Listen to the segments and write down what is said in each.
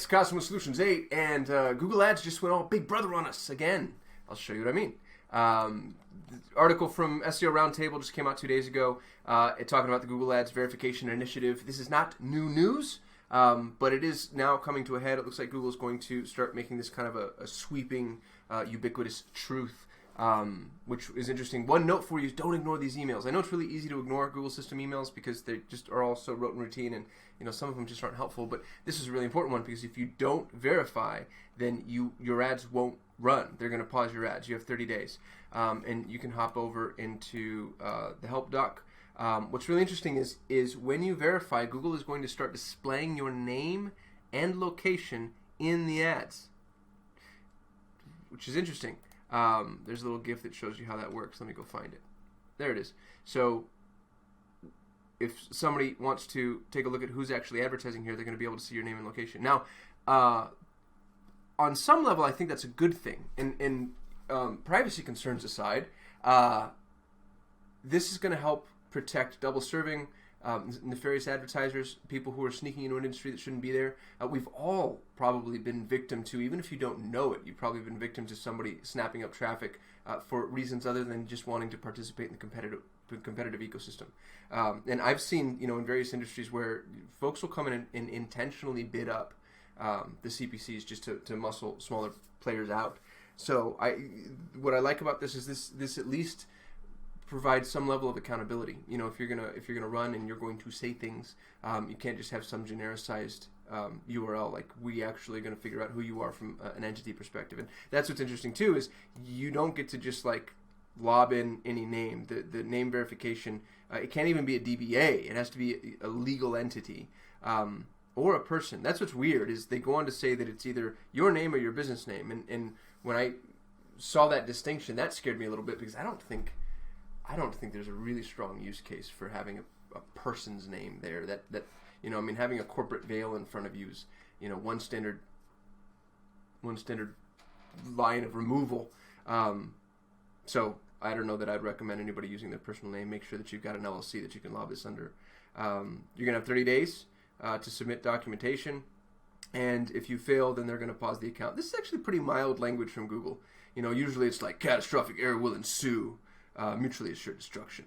it's Cosmos Solutions 8, and Google Ads just went all Big Brother on us again. I'll show you what I mean. The article from SEO Roundtable just came out 2 days ago, talking about the Google Ads verification initiative. This is not new news, but it is now coming to a head. It looks like Google is going to start making this kind of a sweeping, ubiquitous truth, which is interesting. One note for you is don't ignore these emails. I know it's really easy to ignore Google system emails because they just are all so rote and routine, and some of them just aren't helpful. But this is a really important one because if you don't verify, then your ads won't run. They're going to pause your ads. You have 30 days, and you can hop over into the help doc. What's really interesting is when you verify, Google is going to start displaying your name and location in the ads, which is interesting. There's a little GIF that shows you how that works. Let me go find it. There it is. So if somebody wants to take a look at who's actually advertising here, they're going to be able to see your name and location. Now, on some level, I think that's a good thing. And privacy concerns aside, this is going to help protect double serving, nefarious advertisers, people who are sneaking into an industry that shouldn't be there. We've all probably been victim to, even if you don't know it, you've probably been victim to somebody snapping up traffic for reasons other than just wanting to participate in the competitive ecosystem. And I've seen, in various industries where folks will come in and intentionally bid up the CPCs just to muscle smaller players out. So what I like about this is this at least provides some level of accountability. If you're gonna run and you're going to say things, you can't just have some genericized URL. Like, we actually are going to figure out who you are from an entity perspective, and that's what's interesting too. Is you don't get to just like lob in any name. The name verification, it can't even be a DBA. It has to be a legal entity or a person. That's what's weird. Is they go on to say that it's either your name or your business name, and when I saw that distinction, that scared me a little bit because I don't think there's a really strong use case for having a person's name there. That having a corporate veil in front of you is, one standard line of removal. So I don't know that I'd recommend anybody using their personal name. Make sure that you've got an LLC that you can lob this under. You're gonna have 30 days to submit documentation, and if you fail, then they're gonna pause the account. This is actually pretty mild language from Google. Usually it's like catastrophic error will ensue. Mutually assured destruction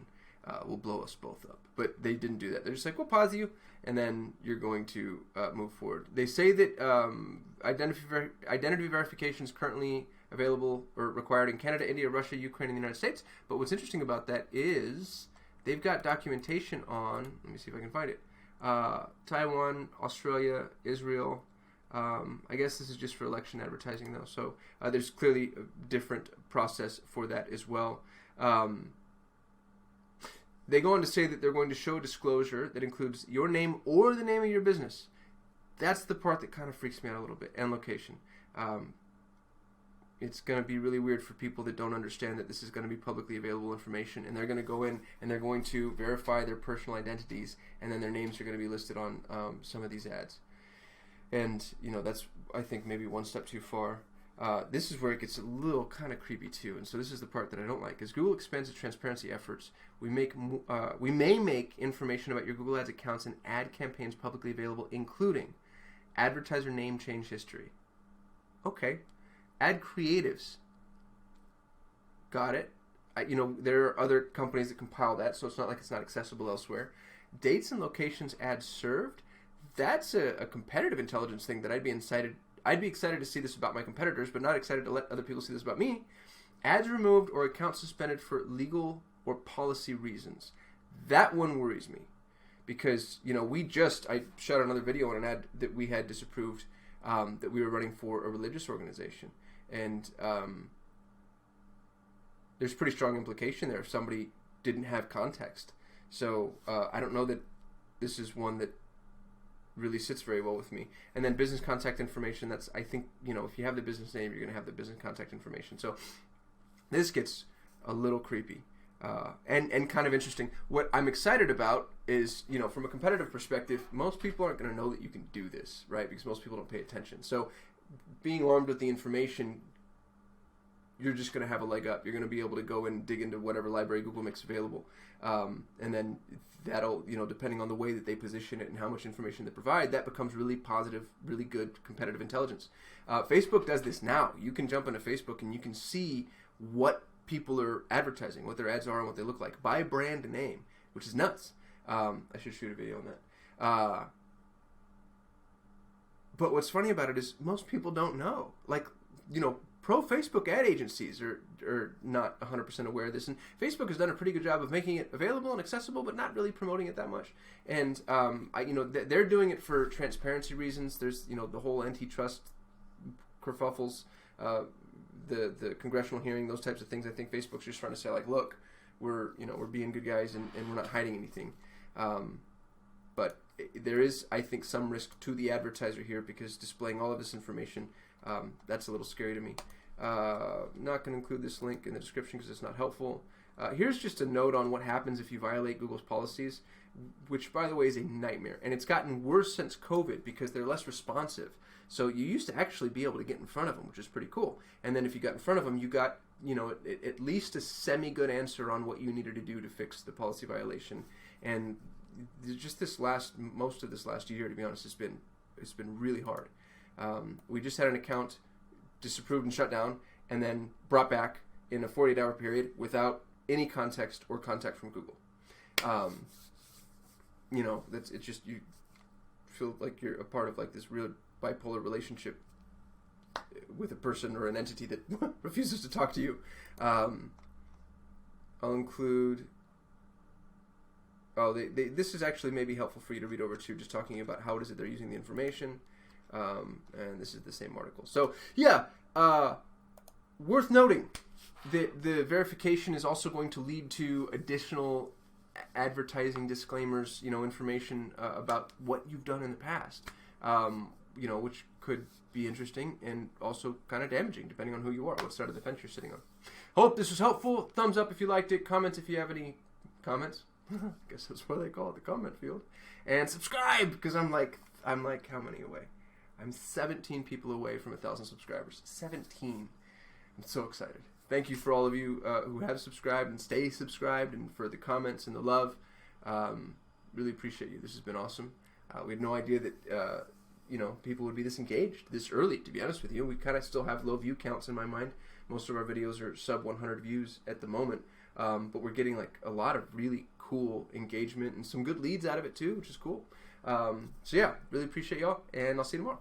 will blow us both up. But they didn't do that. They're just like, we'll pause you, and then you're going to move forward. They say that identity verification is currently available or required in Canada, India, Russia, Ukraine, and the United States. But what's interesting about that is they've got documentation on, let me see if I can find it, Taiwan, Australia, Israel. I guess this is just for election advertising, though. So there's clearly a different process for that as well. They go on to say that they're going to show disclosure that includes your name or the name of your business. That's the part that kind of freaks me out a little bit, and location. It's going to be really weird for people that don't understand that this is going to be publicly available information, and they're going to go in and they're going to verify their personal identities, and then their names are going to be listed on some of these ads. And that's, I think, maybe one step too far. This is where it gets a little kind of creepy too, and so this is the part that I don't like. As Google expands its transparency efforts, we may make information about your Google Ads accounts and ad campaigns publicly available, including advertiser name change history. Okay, ad creatives. Got it. There are other companies that compile that, so it's not like it's not accessible elsewhere. Dates and locations ads served. That's a competitive intelligence thing that I'd be excited to see this about my competitors, but not excited to let other people see this about me. Ads removed or accounts suspended for legal or policy reasons. That one worries me because, I shot another video on an ad that we had disapproved that we were running for a religious organization. And there's pretty strong implication there if somebody didn't have context. So I don't know that this is one that really sits very well with me. And then business contact information, that's, I think, if you have the business name, you're going to have the business contact information. So this gets a little creepy and kind of interesting. What I'm excited about is, from a competitive perspective, most people aren't going to know that you can do this, right? Because most people don't pay attention. So being armed with the information you're just going to have a leg up. You're going to be able to go and dig into whatever library Google makes available. And then that'll, depending on the way that they position it and how much information they provide, that becomes really positive, really good competitive intelligence. Facebook does this now. You can jump into Facebook and you can see what people are advertising, what their ads are and what they look like by brand name, which is nuts. I should shoot a video on that. But what's funny about it is most people don't know. Like, pro Facebook ad agencies are not 100% aware of this, and Facebook has done a pretty good job of making it available and accessible, but not really promoting it that much. And they're doing it for transparency reasons. There's the whole antitrust kerfuffles, the congressional hearing, those types of things. I think Facebook's just trying to say, like, look, we're being good guys and we're not hiding anything. But there is, I think, some risk to the advertiser here, because displaying all of this information, that's a little scary to me. Not going to include this link in the description because it's not helpful. Here's just a note on what happens if you violate Google's policies, which, by the way, is a nightmare. And it's gotten worse since COVID because they're less responsive. So you used to actually be able to get in front of them, which is pretty cool. And then if you got in front of them, you got at least a semi-good answer on what you needed to do to fix the policy violation. And just most of this last year, to be honest, it's been really hard. We just had an account disapproved and shut down, and then brought back in a 48-hour period without any context or contact from Google. It's just, you feel like you're a part of like this real bipolar relationship with a person or an entity that refuses to talk to you. I'll include. This is actually maybe helpful for you to read over too, just talking about how it is that they're using the information. And this is the same article. So yeah, worth noting that the verification is also going to lead to additional advertising disclaimers, information about what you've done in the past, which could be interesting and also kind of damaging depending on who you are, what side of the fence you're sitting on. Hope this was helpful. Thumbs up if you liked it. Comments if you have any comments. I guess that's what they call it, the comment field. And subscribe, because I'm like how many away? I'm 17 people away from 1,000 subscribers. 17. I'm so excited. Thank you for all of you who have subscribed and stay subscribed, and for the comments and the love. Really appreciate you. This has been awesome. We had no idea that people would be this engaged this early, to be honest with you. We kind of still have low view counts in my mind. Most of our videos are sub 100 views at the moment, but we're getting like a lot of really cool engagement and some good leads out of it too, which is cool. So yeah, really appreciate y'all, and I'll see you tomorrow.